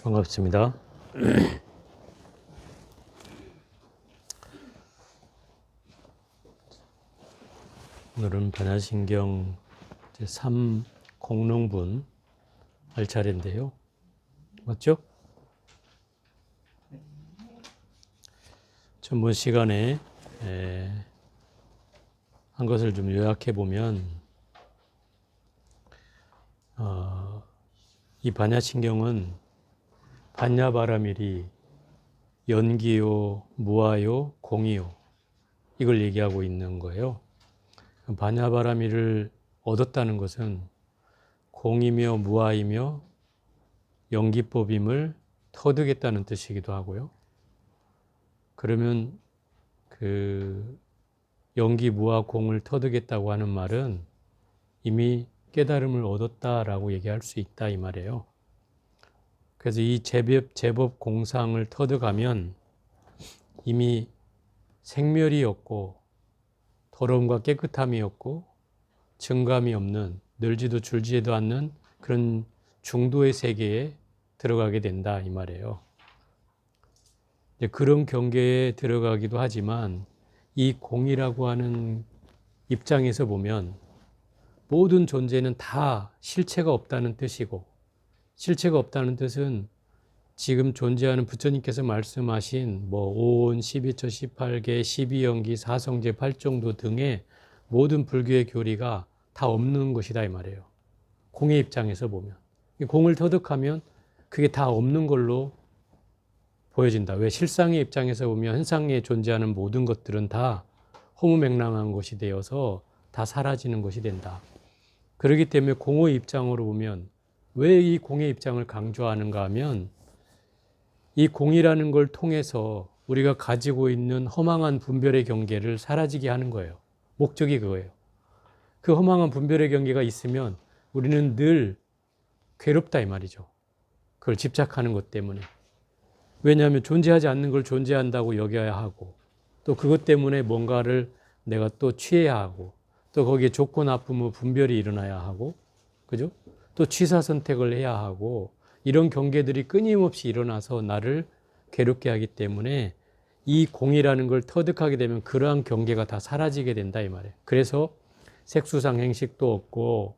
반갑습니다. 오늘은 반야신경 제3 공릉분 할 차례인데요. 맞죠? 전번 시간에 한 것을 좀 요약해 보면 이 반야신경은 반야바라밀이 연기요, 무아요, 공이요 이걸 얘기하고 있는 거예요. 반야바라밀을 얻었다는 것은 공이며 무아이며 연기법임을 터득했다는 뜻이기도 하고요. 그러면 그 연기, 무아, 공을 터득했다고 하는 말은 이미 깨달음을 얻었다라고 얘기할 수 있다 이 말이에요. 그래서 이 제법 공상을 터득하면 이미 생멸이 없고 더러움과 깨끗함이 없고 증감이 없는 늘지도 줄지도 않는 그런 중도의 세계에 들어가게 된다 이 말이에요. 그런 경계에 들어가기도 하지만 이 공이라고 하는 입장에서 보면 모든 존재는 다 실체가 없다는 뜻이고, 실체가 없다는 뜻은 지금 존재하는 부처님께서 말씀하신 오온, 12처, 18계, 12연기, 사성제, 8정도 등의 모든 불교의 교리가 다 없는 것이다 이 말이에요. 공의 입장에서 보면. 공을 터득하면 그게 다 없는 걸로 보여진다. 왜? 실상의 입장에서 보면 현상에 존재하는 모든 것들은 다 허무맹랑한 것이 되어서 다 사라지는 것이 된다. 그렇기 때문에 공의 입장으로 보면 왜 이 공의 입장을 강조하는가 하면 이 공이라는 걸 통해서 우리가 가지고 있는 허망한 분별의 경계를 사라지게 하는 거예요. 목적이 그거예요. 그 허망한 분별의 경계가 있으면 우리는 늘 괴롭다 이 말이죠. 그걸 집착하는 것 때문에. 왜냐하면 존재하지 않는 걸 존재한다고 여겨야 하고, 또 그것 때문에 뭔가를 내가 또 취해야 하고, 또 거기에 좋고 나쁨의 분별이 일어나야 하고, 그죠? 또 취사 선택을 해야 하고, 이런 경계들이 끊임없이 일어나서 나를 괴롭게 하기 때문에 이 공이라는 걸 터득하게 되면 그러한 경계가 다 사라지게 된다 이 말이에요. 그래서 색수상 행식도 없고,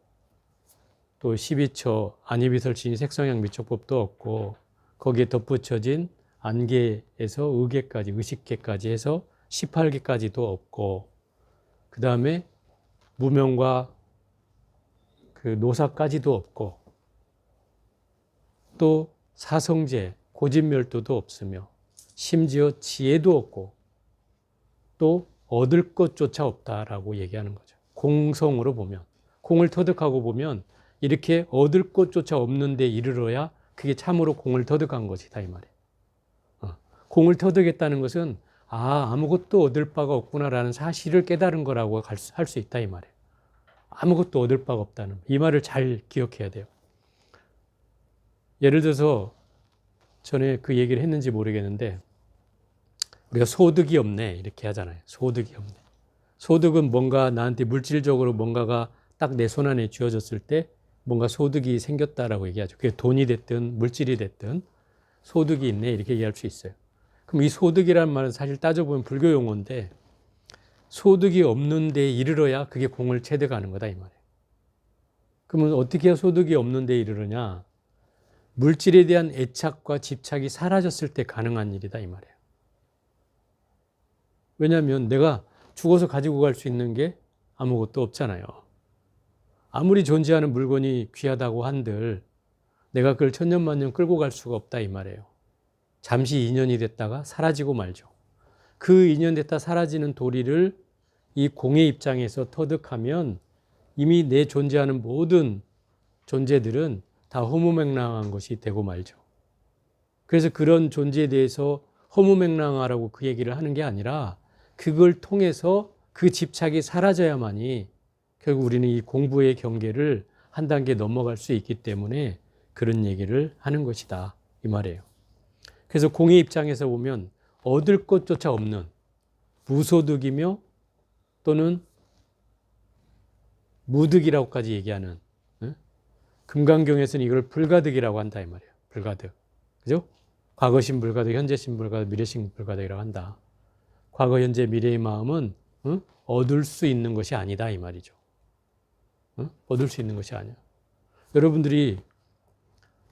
또 12처 안이비설신이 색성향 미촉법도 없고, 거기에 덧붙여진 안계에서 의계까지, 의식계까지 해서 18계까지도 없고, 그 다음에 무명과 그 노사까지도 없고, 또 사성제, 고진멸도도 없으며, 심지어 지혜도 없고, 또 얻을 것조차 없다라고 얘기하는 거죠. 공성으로 보면, 공을 터득하고 보면 이렇게 얻을 것조차 없는 데 이르러야 그게 참으로 공을 터득한 것이다 이 말이에요. 공을 터득했다는 것은 아무것도 얻을 바가 없구나라는 사실을 깨달은 거라고 할 수 있다 이 말이에요. 아무것도 얻을 바가 없다는 이 말을 잘 기억해야 돼요. 예를 들어서 전에 그 얘기를 했는지 모르겠는데 우리가 소득이 없네 이렇게 하잖아요. 소득이 없네. 소득은 뭔가 나한테 물질적으로 뭔가가 딱 내 손 안에 쥐어졌을 때 뭔가 소득이 생겼다라고 얘기하죠. 그게 돈이 됐든 물질이 됐든 소득이 있네 이렇게 얘기할 수 있어요. 그럼 이 소득이라는 말은 사실 따져보면 불교 용어인데 소득이 없는 데 이르러야 그게 공을 체득하는 거다 이 말이에요. 그러면 어떻게 해야 소득이 없는 데 이르르냐? 물질에 대한 애착과 집착이 사라졌을 때 가능한 일이다 이 말이에요. 왜냐하면 내가 죽어서 가지고 갈 수 있는 게 아무것도 없잖아요. 아무리 존재하는 물건이 귀하다고 한들 내가 그걸 천년만년 끌고 갈 수가 없다 이 말이에요. 잠시 인연이 됐다가 사라지고 말죠. 그 인연 됐다 사라지는 도리를 이 공의 입장에서 터득하면 이미 내 존재하는 모든 존재들은 다 허무맹랑한 것이 되고 말죠. 그래서 그런 존재에 대해서 허무맹랑하라고 그 얘기를 하는 게 아니라 그걸 통해서 그 집착이 사라져야만이 결국 우리는 이 공부의 경계를 한 단계 넘어갈 수 있기 때문에 그런 얘기를 하는 것이다 이 말이에요. 그래서 공의 입장에서 보면 얻을 것조차 없는 무소득이며 또는 무득이라고까지 얘기하는, 금강경에서는 이걸 불가득이라고 한다 이 말이에요. 불가득. 그죠? 과거신 불가득, 현재신 불가득, 미래신 불가득이라고 한다. 과거, 현재, 미래의 마음은 얻을 수 있는 것이 아니다 이 말이죠. 얻을 수 있는 것이 아니야. 여러분들이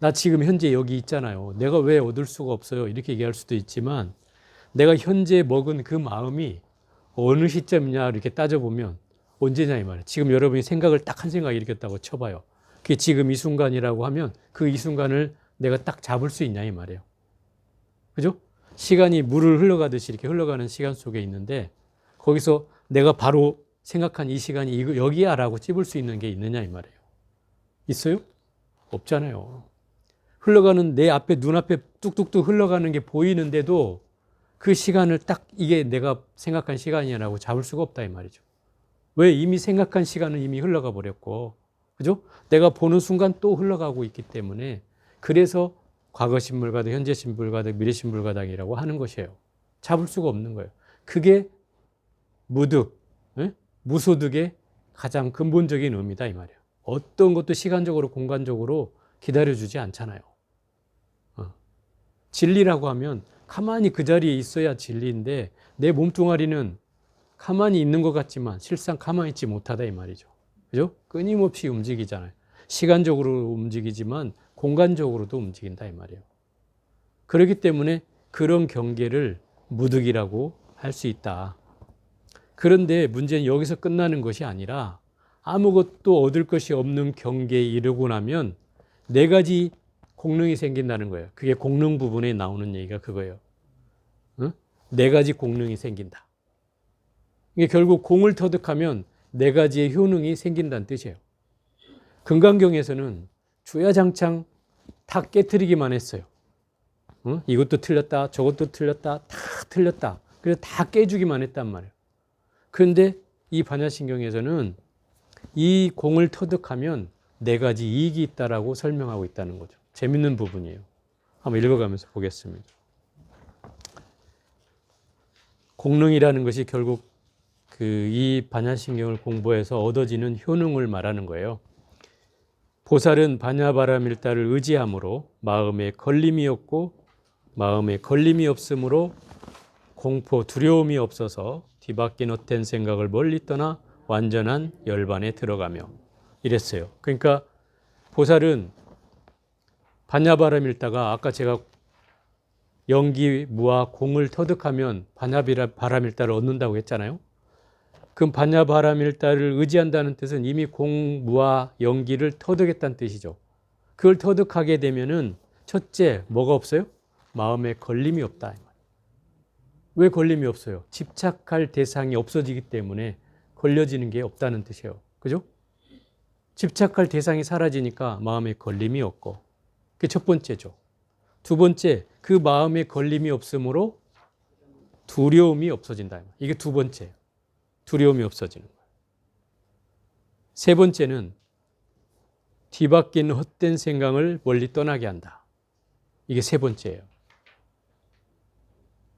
나 지금 현재 여기 있잖아요. 내가 왜 얻을 수가 없어요? 이렇게 얘기할 수도 있지만 내가 현재 먹은 그 마음이 어느 시점이냐 이렇게 따져보면 언제냐 이 말이에요. 지금 여러분이 생각을 딱 한 생각 일으켰다고 쳐봐요. 그게 지금 이 순간이라고 하면 그 이 순간을 내가 딱 잡을 수 있냐 이 말이에요. 그죠? 시간이 물을 흘러가듯이 이렇게 흘러가는 시간 속에 있는데 거기서 내가 바로 생각한 이 시간이 이거 여기야 라고 찝을 수 있는 게 있느냐 이 말이에요. 있어요? 없잖아요. 흘러가는 내 앞에 눈앞에 뚝뚝뚝 흘러가는 게 보이는데도 그 시간을 딱 이게 내가 생각한 시간이라고 잡을 수가 없다 이 말이죠. 왜? 이미 생각한 시간은 이미 흘러가 버렸고, 그죠? 내가 보는 순간 또 흘러가고 있기 때문에 그래서 과거 신불가득, 현재 신불가득, 미래 신불가득이라고 하는 것이에요. 잡을 수가 없는 거예요. 그게 무득, 무소득의 가장 근본적인 의미다 이 말이에요. 어떤 것도 시간적으로 공간적으로 기다려주지 않잖아요. 진리라고 하면 가만히 그 자리에 있어야 진리인데 내 몸뚱아리는 가만히 있는 것 같지만 실상 가만히 있지 못하다 이 말이죠. 그죠? 끊임없이 움직이잖아요. 시간적으로 움직이지만 공간적으로도 움직인다 이 말이에요. 그렇기 때문에 그런 경계를 무득이라고 할 수 있다. 그런데 문제는 여기서 끝나는 것이 아니라 아무것도 얻을 것이 없는 경계에 이르고 나면 네 가지 공능이 생긴다는 거예요. 그게 공능 부분에 나오는 얘기가 그거예요. 네 가지 공능이 생긴다. 이게 결국 공을 터득하면 네 가지의 효능이 생긴다는 뜻이에요. 금강경에서는 주야장창 다 깨트리기만 했어요. 이것도 틀렸다, 저것도 틀렸다, 다 틀렸다. 그래서 다 깨주기만 했단 말이에요. 그런데 이 반야신경에서는 이 공을 터득하면 네 가지 이익이 있다라고 설명하고 있다는 거죠. 재밌는 부분이에요. 한번 읽어가면서 보겠습니다. 공능이라는 것이 결국 이 반야신경을 공부해서 얻어지는 효능을 말하는 거예요. 보살은 반야바라밀다를 의지함으로 마음에 걸림이 없고 마음에 걸림이 없으므로 공포, 두려움이 없어서 뒤바뀐 헛된 생각을 멀리 떠나 완전한 열반에 들어가며 이랬어요. 그러니까 보살은 반야바라밀다가 아까 제가 연기, 무와 공을 터득하면 반야바라밀다를 얻는다고 했잖아요. 그럼 반야바라밀다를 의지한다는 뜻은 이미 공, 무와 연기를 터득했다는 뜻이죠. 그걸 터득하게 되면은 첫째, 뭐가 없어요? 마음에 걸림이 없다. 왜 걸림이 없어요? 집착할 대상이 없어지기 때문에 걸려지는 게 없다는 뜻이에요. 그죠? 집착할 대상이 사라지니까 마음에 걸림이 없고. 그게 첫 번째죠. 두 번째, 그 마음에 걸림이 없으므로 두려움이 없어진다. 이게 두 번째예요. 두려움이 없어지는 거예요. 세 번째는 뒤바뀐 헛된 생각을 멀리 떠나게 한다. 이게 세 번째예요.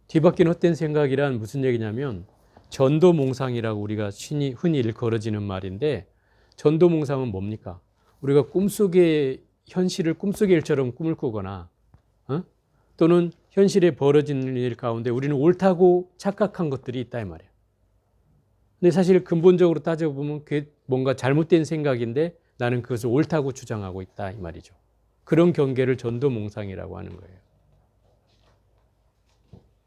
뒤바뀐 헛된 생각이란 무슨 얘기냐면 전도몽상이라고 우리가 흔히 일컬어지는 말인데 전도몽상은 뭡니까? 우리가 꿈속의 현실을 꿈속의 일처럼 꿈을 꾸거나 또는 현실에 벌어지는 일 가운데 우리는 옳다고 착각한 것들이 있다 이 말이에요. 근데 사실 근본적으로 따져보면 그게 뭔가 잘못된 생각인데 나는 그것을 옳다고 주장하고 있다 이 말이죠. 그런 경계를 전도몽상이라고 하는 거예요.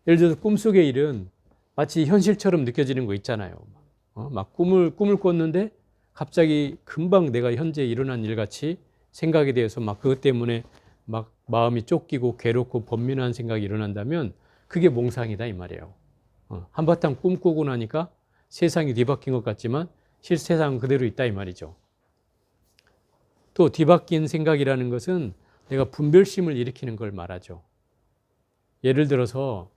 예를 들어서 꿈속의 일은 마치 현실처럼 느껴지는 거 있잖아요. 막 꿈을 꿨는데 갑자기 금방 내가 현재 일어난 일같이 생각에 대해서 막 그것 때문에 막 마음이 쫓기고 괴롭고 번민한 생각이 일어난다면 그게 몽상이다 이 말이에요. 한바탕 꿈꾸고 나니까 세상이 뒤바뀐 것 같지만 실세상은 그대로 있다 이 말이죠. 또 뒤바뀐 생각이라는 것은 내가 분별심을 일으키는 걸 말하죠. 예를 들어서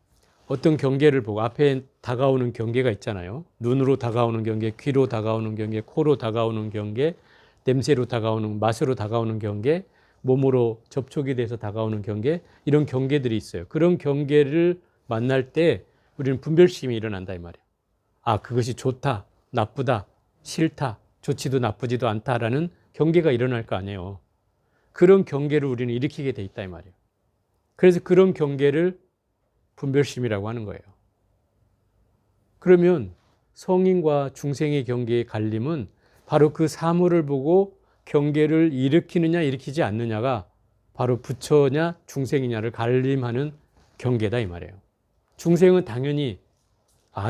어떤 경계를 보고 앞에 다가오는 경계가 있잖아요. 눈으로 다가오는 경계, 귀로 다가오는 경계, 코로 다가오는 경계, 냄새로 다가오는, 맛으로 다가오는 경계, 몸으로 접촉이 돼서 다가오는 경계, 이런 경계들이 있어요. 그런 경계를 만날 때 우리는 분별심이 일어난다 이 말이에요. 아, 그것이 좋다, 나쁘다, 싫다, 좋지도 나쁘지도 않다라는 경계가 일어날 거 아니에요. 그런 경계를 우리는 일으키게 돼 있다 이 말이에요. 그래서 그런 경계를 분별심이라고 하는 거예요. 그러면 성인과 중생의 경계의 갈림은 바로 그 사물을 보고 경계를 일으키느냐 일으키지 않느냐가 바로 부처냐 중생이냐를 갈림하는 경계다 이 말이에요. 중생은 당연히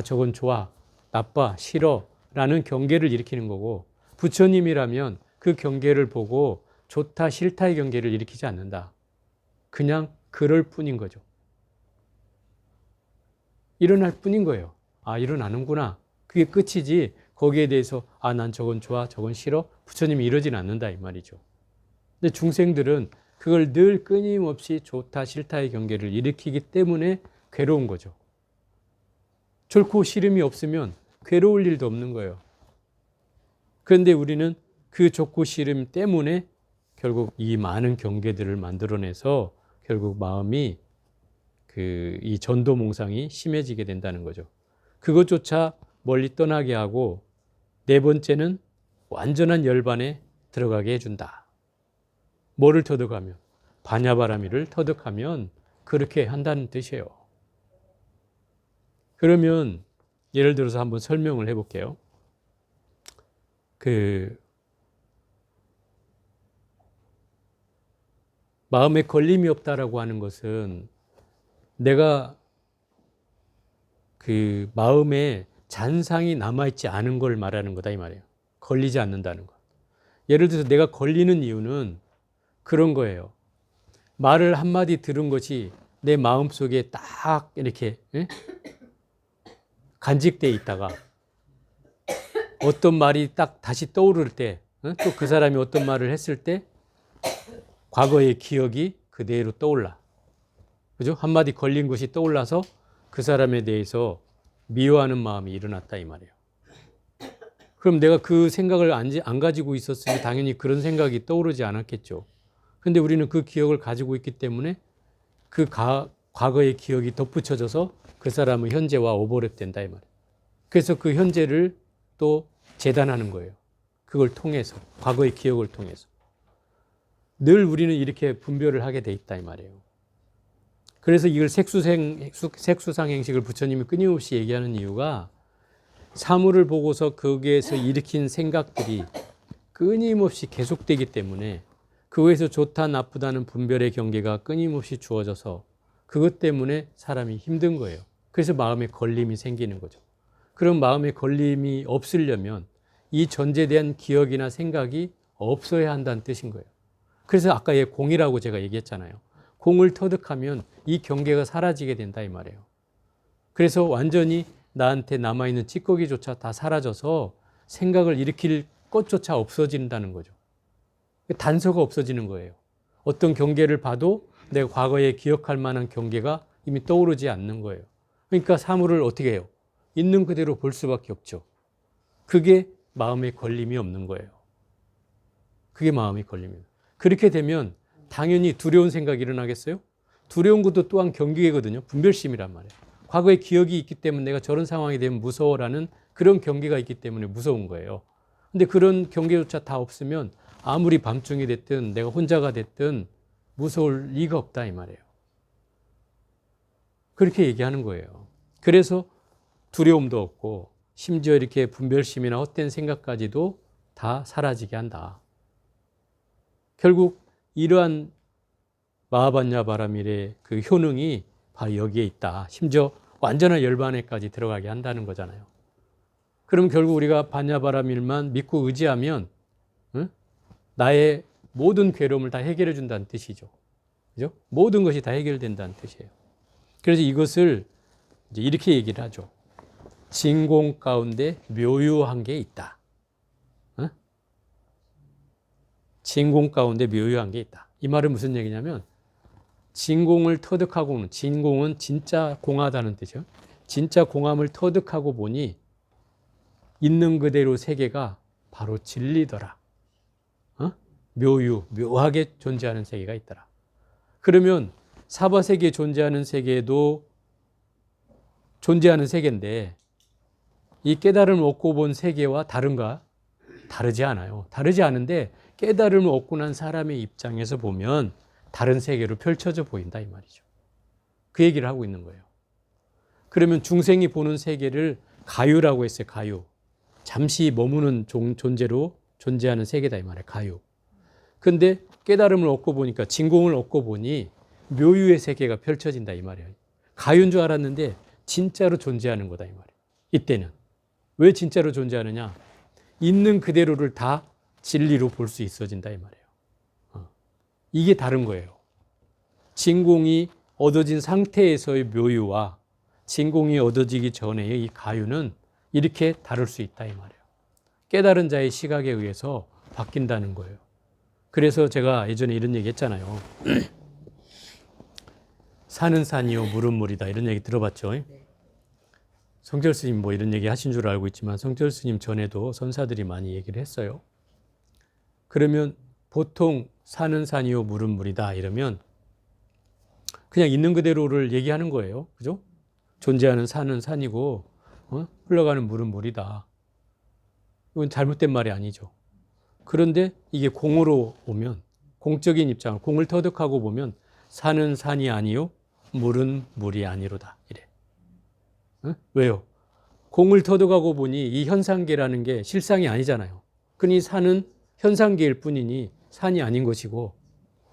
저건 좋아, 나빠, 싫어 라는 경계를 일으키는 거고, 부처님이라면 그 경계를 보고 좋다 싫다의 경계를 일으키지 않는다. 그냥 그럴 뿐인 거죠. 일어날 뿐인 거예요. 일어나는구나. 그게 끝이지 거기에 대해서 난 저건 좋아 저건 싫어 부처님이 이러진 않는다 이 말이죠. 근데 중생들은 그걸 늘 끊임없이 좋다 싫다의 경계를 일으키기 때문에 괴로운 거죠. 좋고 싫음이 없으면 괴로울 일도 없는 거예요. 그런데 우리는 그 좋고 싫음 때문에 결국 이 많은 경계들을 만들어내서 결국 마음이 이 전도몽상이 심해지게 된다는 거죠. 그것조차 멀리 떠나게 하고, 네 번째는 완전한 열반에 들어가게 해준다. 뭐를 터득하면? 반야바라미를 터득하면 그렇게 한다는 뜻이에요. 그러면 예를 들어서 한번 설명을 해볼게요. 마음에 걸림이 없다라고 하는 것은 내가 마음에 잔상이 남아있지 않은 걸 말하는 거다 이 말이에요. 걸리지 않는다는 것. 예를 들어서 내가 걸리는 이유는 그런 거예요. 말을 한마디 들은 것이 내 마음속에 딱 이렇게 간직되어 있다가 어떤 말이 딱 다시 떠오를 때, 또 그 사람이 어떤 말을 했을 때 과거의 기억이 그대로 떠올라. 그죠? 한마디 걸린 것이 떠올라서 그 사람에 대해서 미워하는 마음이 일어났다 이 말이에요. 그럼 내가 그 생각을 안 가지고 있었으면 당연히 그런 생각이 떠오르지 않았겠죠. 근데 우리는 그 기억을 가지고 있기 때문에 그 과거의 기억이 덧붙여져서 그 사람의 현재와 오버랩된다 이 말이에요. 그래서 그 현재를 또 재단하는 거예요. 그걸 통해서, 과거의 기억을 통해서. 늘 우리는 이렇게 분별을 하게 돼 있다 이 말이에요. 그래서 이걸 색수상 행식을 부처님이 끊임없이 얘기하는 이유가 사물을 보고서 거기에서 일으킨 생각들이 끊임없이 계속되기 때문에 그거에서 좋다 나쁘다는 분별의 경계가 끊임없이 주어져서 그것 때문에 사람이 힘든 거예요. 그래서 마음에 걸림이 생기는 거죠. 그럼 마음에 걸림이 없으려면 이 전제에 대한 기억이나 생각이 없어야 한다는 뜻인 거예요. 그래서 아까 공이라고 제가 얘기했잖아요. 공을 터득하면 이 경계가 사라지게 된다 이 말이에요. 그래서 완전히 나한테 남아있는 찌꺼기조차 다 사라져서 생각을 일으킬 것조차 없어진다는 거죠. 단서가 없어지는 거예요. 어떤 경계를 봐도 내가 과거에 기억할 만한 경계가 이미 떠오르지 않는 거예요. 그러니까 사물을 어떻게 해요? 있는 그대로 볼 수밖에 없죠. 그게 마음에 걸림이 없는 거예요. 그게 마음이 걸리면. 그렇게 되면 당연히 두려운 생각이 일어나겠어요? 두려운 것도 또한 경계거든요. 분별심이란 말이에요. 과거의 기억이 있기 때문에 내가 저런 상황이 되면 무서워라는 그런 경계가 있기 때문에 무서운 거예요. 근데 그런 경계조차 다 없으면 아무리 밤중이 됐든 내가 혼자가 됐든 무서울 리가 없다 이 말이에요. 그렇게 얘기하는 거예요. 그래서 두려움도 없고 심지어 이렇게 분별심이나 헛된 생각까지도 다 사라지게 한다. 결국 이러한 마하반야바라밀의 그 효능이 바로 여기에 있다. 심지어 완전한 열반에까지 들어가게 한다는 거잖아요. 그럼 결국 우리가 반야바라밀만 믿고 의지하면 나의 모든 괴로움을 다 해결해 준다는 뜻이죠. 그죠? 모든 것이 다 해결된다는 뜻이에요. 그래서 이것을 이제 이렇게 얘기를 하죠. 진공 가운데 묘유한 게 있다. 진공 가운데 묘유한 게 있다. 이 말은 무슨 얘기냐면 진공을 터득하고는, 진공은 진짜 공하다는 뜻이요. 진짜 공함을 터득하고 보니 있는 그대로 세계가 바로 진리더라. 묘하게 존재하는 세계가 있더라. 그러면 사바세계에 존재하는 세계도 존재하는 세계인데 이 깨달음을 얻고 본 세계와 다른가? 다르지 않아요. 다르지 않은데 깨달음을 얻고 난 사람의 입장에서 보면 다른 세계로 펼쳐져 보인다 이 말이죠. 그 얘기를 하고 있는 거예요. 그러면 중생이 보는 세계를 가유라고 했어요. 가유. 잠시 머무는 존재로 존재하는 세계다 이 말이에요. 가유. 근데 깨달음을 얻고 보니까, 진공을 얻고 보니 묘유의 세계가 펼쳐진다 이 말이에요. 가유인 줄 알았는데 진짜로 존재하는 거다 이 말이에요. 이때는. 왜 진짜로 존재하느냐? 있는 그대로를 다 진리로 볼 수 있어진다 이 말이에요. 이게 다른 거예요. 진공이 얻어진 상태에서의 묘유와 진공이 얻어지기 전의 이 가유는 이렇게 다를 수 있다 이 말이에요. 깨달은 자의 시각에 의해서 바뀐다는 거예요. 그래서 제가 예전에 이런 얘기 했잖아요. 산은 산이요 물은 물이다 이런 얘기 들어봤죠? 성철 스님 뭐 이런 얘기 하신 줄 알고 있지만 성철 스님 전에도 선사들이 많이 얘기를 했어요. 그러면 보통 산은 산이요 물은 물이다 이러면 그냥 있는 그대로를 얘기하는 거예요. 그죠? 존재하는 산은 산이고 흘러가는 물은 물이다. 이건 잘못된 말이 아니죠. 그런데 이게 공으로 오면, 공적인 입장을 공을 터득하고 보면 산은 산이 아니요 물은 물이 아니로다 이래. 왜요? 공을 터득하고 보니 이 현상계라는 게 실상이 아니잖아요. 그러니 산은 현상계일 뿐이니 산이 아닌 것이고,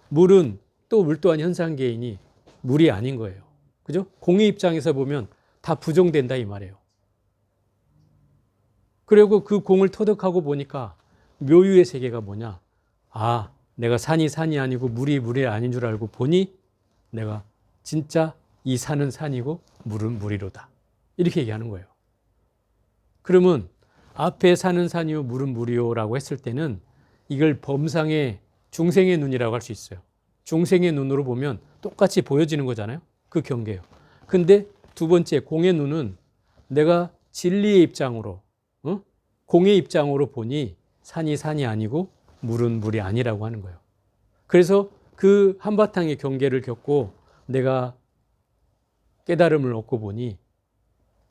물은 또 물 또한 현상계이니 물이 아닌 거예요. 그죠? 공의 입장에서 보면 다 부정된다 이 말이에요. 그리고 그 공을 터득하고 보니까 묘유의 세계가 뭐냐? 아, 내가 산이 산이 아니고 물이 물이 아닌 줄 알고 보니 내가 진짜 이 산은 산이고 물은 물이로다. 이렇게 얘기하는 거예요. 그러면 앞에 산은 산이요 물은 물이요라고 했을 때는 이걸 범상의 중생의 눈이라고 할 수 있어요. 중생의 눈으로 보면 똑같이 보여지는 거잖아요. 그 경계예요. 근데 두 번째 공의 눈은 내가 진리의 입장으로, 공의 입장으로 보니 산이 산이 아니고 물은 물이 아니라고 하는 거예요. 그래서 그 한바탕의 경계를 겪고 내가 깨달음을 얻고 보니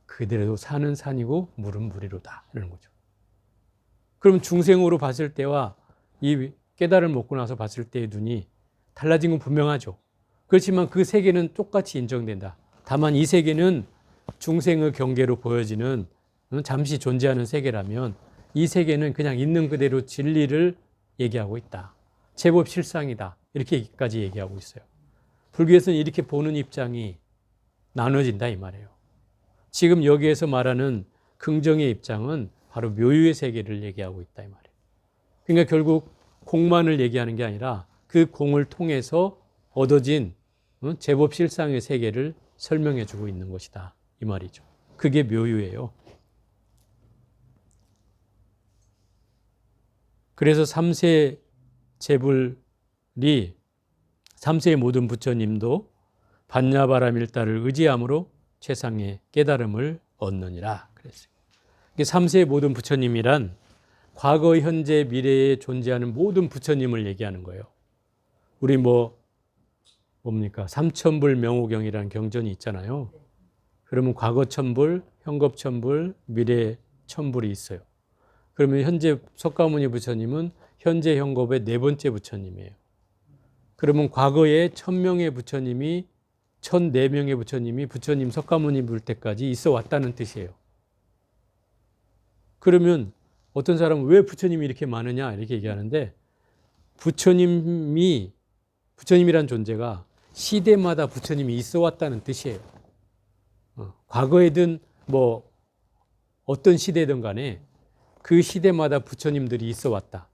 그대로 산은 산이고 물은 물이로다 이러는 거죠. 그럼 중생으로 봤을 때와 이 깨달음을 얻고 나서 봤을 때의 눈이 달라진 건 분명하죠. 그렇지만 그 세계는 똑같이 인정된다. 다만 이 세계는 중생의 경계로 보여지는 잠시 존재하는 세계라면 이 세계는 그냥 있는 그대로 진리를 얘기하고 있다. 제법 실상이다. 이렇게까지 얘기하고 있어요. 불교에서는 이렇게 보는 입장이 나눠진다 이 말이에요. 지금 여기에서 말하는 긍정의 입장은 바로 묘유의 세계를 얘기하고 있다 이 말이에요. 그러니까 결국 공만을 얘기하는 게 아니라 그 공을 통해서 얻어진 제법 실상의 세계를 설명해 주고 있는 것이다 이 말이죠. 그게 묘유예요. 그래서 3세 제불이 3세의 모든 부처님도 반야바라밀다를 의지함으로 최상의 깨달음을 얻느니라 그랬어요. 3세의 모든 부처님이란 과거, 현재, 미래에 존재하는 모든 부처님을 얘기하는 거예요. 우리 뭡니까? 삼천불 명호경이라는 경전이 있잖아요. 그러면 과거 천불, 현겁 천불, 미래 천불이 있어요. 그러면 현재 석가모니 부처님은 현재 현겁의 네 번째 부처님이에요. 그러면 과거에 1000명의 부처님이 1004명의 부처님이 부처님 석가모니 볼 때까지 있어 왔다는 뜻이에요. 그러면 어떤 사람은 왜 부처님이 이렇게 많으냐 이렇게 얘기하는데, 부처님이란 존재가 시대마다 부처님이 있어 왔다는 뜻이에요. 과거에든 어떤 시대든 간에 그 시대마다 부처님들이 있어 왔다.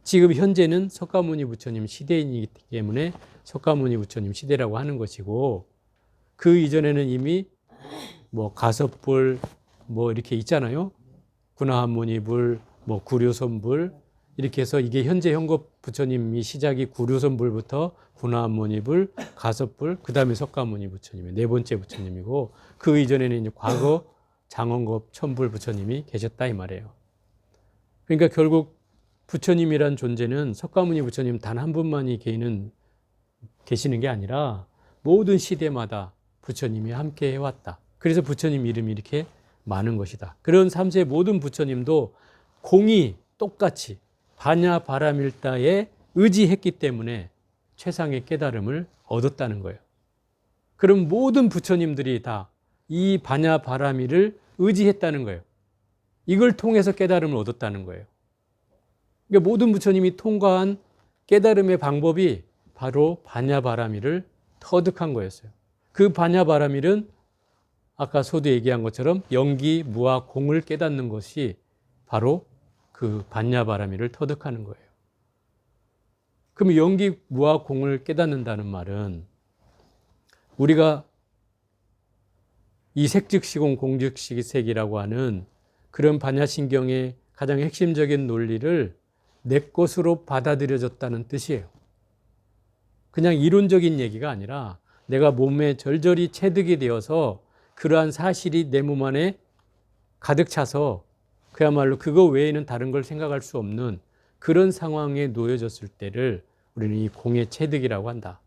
지금 현재는 석가모니 부처님 시대이기 때문에 석가모니 부처님 시대라고 하는 것이고, 그 이전에는 이미 가섭불 이렇게 있잖아요. 구나한모니불, 구료선불 이렇게 해서 이게 현재 현겁 부처님이 시작이 구료선불부터 구나한모니불, 가섭불, 그 다음에 석가모니 부처님이 네 번째 부처님이고, 그 이전에는 이제 과거 장원겁 천불 부처님이 계셨다 이 말이에요. 그러니까 결국 부처님이란 존재는 석가모니 부처님 단 한 분만이 계시는 게 아니라 모든 시대마다 부처님이 함께 해왔다. 그래서 부처님 이름이 이렇게 많은 것이다. 그런 3세 모든 부처님도 공이 똑같이 반야바라밀다에 의지했기 때문에 최상의 깨달음을 얻었다는 거예요. 그럼 모든 부처님들이 다 이 바냐바라미를 의지했다는 거예요. 이걸 통해서 깨달음을 얻었다는 거예요. 그러니까 모든 부처님이 통과한 깨달음의 방법이 바로 바냐바라미를 터득한 거였어요. 그 바냐바라미는 아까 소도 얘기한 것처럼 영기, 무아, 공을 깨닫는 것이 바로 그 바냐바라미를 터득하는 거예요. 그럼 영기, 무아, 공을 깨닫는다는 말은 우리가 이 색즉시공 공즉시색이라고 하는 그런 반야신경의 가장 핵심적인 논리를 내 것으로 받아들여졌다는 뜻이에요. 그냥 이론적인 얘기가 아니라 내가 몸에 절절히 체득이 되어서 그러한 사실이 내 몸 안에 가득 차서 그야말로 그거 외에는 다른 걸 생각할 수 없는 그런 상황에 놓여졌을 때를 우리는 이 공의 체득이라고 한다.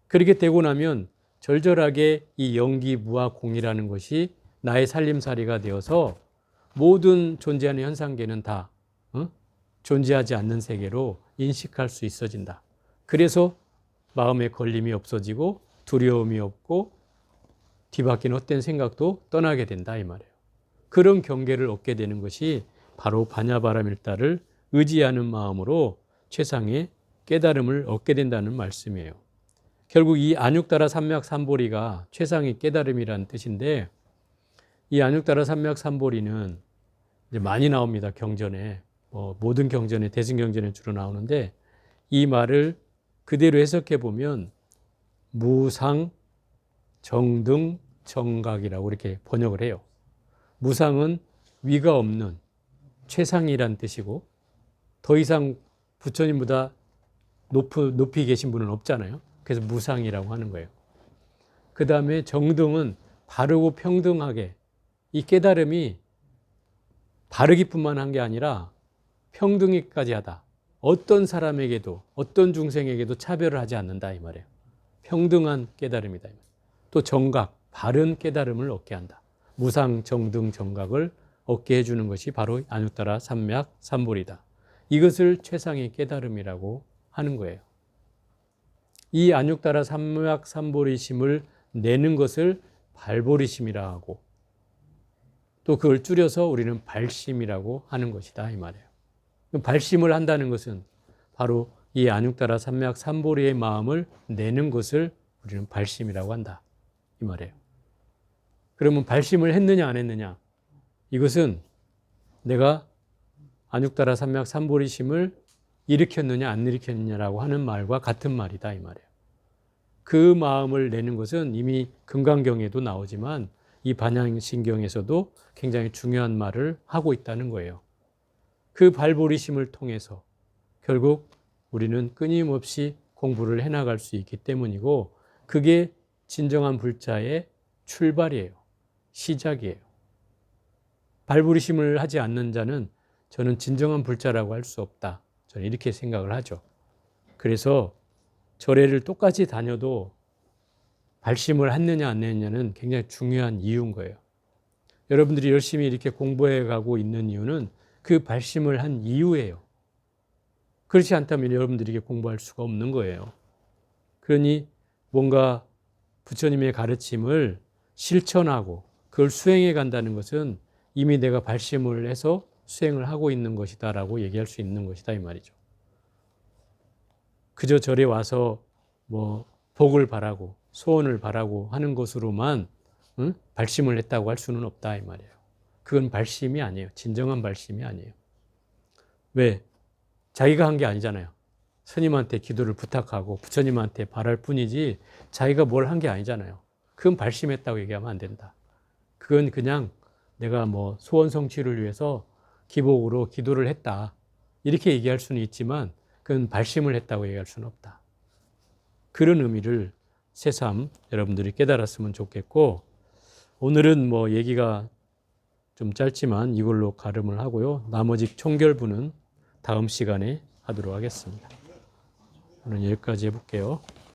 그렇게 되고 나면 절절하게 이 영기, 무아, 공이라는 것이 나의 살림살이가 되어서 모든 존재하는 현상계는 다 존재하지 않는 세계로 인식할 수 있어진다. 그래서 마음에 걸림이 없어지고 두려움이 없고 뒤바뀐 헛된 생각도 떠나게 된다 이 말이에요. 그런 경계를 얻게 되는 것이 바로 바냐바라밀다를 의지하는 마음으로 최상의 깨달음을 얻게 된다는 말씀이에요. 결국 이 안육따라 삼맥삼보리가 최상의 깨달음이라는 뜻인데 이 안육따라 삼맥삼보리는 이제 많이 나옵니다. 경전에. 모든 경전에 대승경전에 주로 나오는데 이 말을 그대로 해석해 보면 무상, 정등, 정각이라고 이렇게 번역을 해요. 무상은 위가 없는 최상이란 뜻이고 더 이상 부처님보다 높이 계신 분은 없잖아요. 그래서 무상이라고 하는 거예요. 그 다음에 정등은 바르고 평등하게 이 깨달음이 바르기뿐만 한 게 아니라 평등히까지 하다. 어떤 사람에게도 어떤 중생에게도 차별을 하지 않는다 이 말이에요. 평등한 깨달음이다. 또 정각, 바른 깨달음을 얻게 한다. 무상, 정등, 정각을 얻게 해주는 것이 바로 안육따라 삼맥 삼보리다. 이것을 최상의 깨달음이라고 하는 거예요. 이 안육따라 삼맥 삼보리심을 내는 것을 발보리심이라 하고 또 그걸 줄여서 우리는 발심이라고 하는 것이다 이 말이에요. 발심을 한다는 것은 바로 이 안육따라 삼맥 삼보리의 마음을 내는 것을 우리는 발심이라고 한다 이 말이에요. 그러면 발심을 했느냐 안 했느냐 이것은 내가 안육따라 삼맥 삼보리심을 일으켰느냐 안 일으켰느냐라고 하는 말과 같은 말이다 이 말이에요. 그 마음을 내는 것은 이미 금강경에도 나오지만 이 반야신경에서도 굉장히 중요한 말을 하고 있다는 거예요. 그 발보리심을 통해서 결국 우리는 끊임없이 공부를 해나갈 수 있기 때문이고 그게 진정한 불자의 출발이에요. 시작이에요. 발보리심을 하지 않는 자는 저는 진정한 불자라고 할 수 없다. 저는 이렇게 생각을 하죠. 그래서 절에를 똑같이 다녀도 발심을 했느냐 안 했느냐는 굉장히 중요한 이유인 거예요. 여러분들이 열심히 이렇게 공부해 가고 있는 이유는 그 발심을 한 이유예요. 그렇지 않다면 여러분들이 이렇게 공부할 수가 없는 거예요. 그러니 뭔가 부처님의 가르침을 실천하고 그걸 수행해 간다는 것은 이미 내가 발심을 해서 수행을 하고 있는 것이다라고 얘기할 수 있는 것이다 이 말이죠. 그저 절에 와서 뭐 복을 바라고 소원을 바라고 하는 것으로만 발심을 했다고 할 수는 없다 이 말이에요. 그건 발심이 아니에요. 진정한 발심이 아니에요. 왜? 자기가 한 게 아니잖아요. 스님한테 기도를 부탁하고 부처님한테 바랄 뿐이지 자기가 뭘 한 게 아니잖아요. 그건 발심했다고 얘기하면 안 된다. 그건 그냥 내가 뭐 소원 성취를 위해서 기복으로 기도를 했다. 이렇게 얘기할 수는 있지만 그건 발심을 했다고 얘기할 수는 없다. 그런 의미를 새삼 여러분들이 깨달았으면 좋겠고 오늘은 뭐 얘기가 좀 짧지만 이걸로 가름을 하고요. 나머지 총결부는 다음 시간에 하도록 하겠습니다. 오늘 여기까지 해볼게요.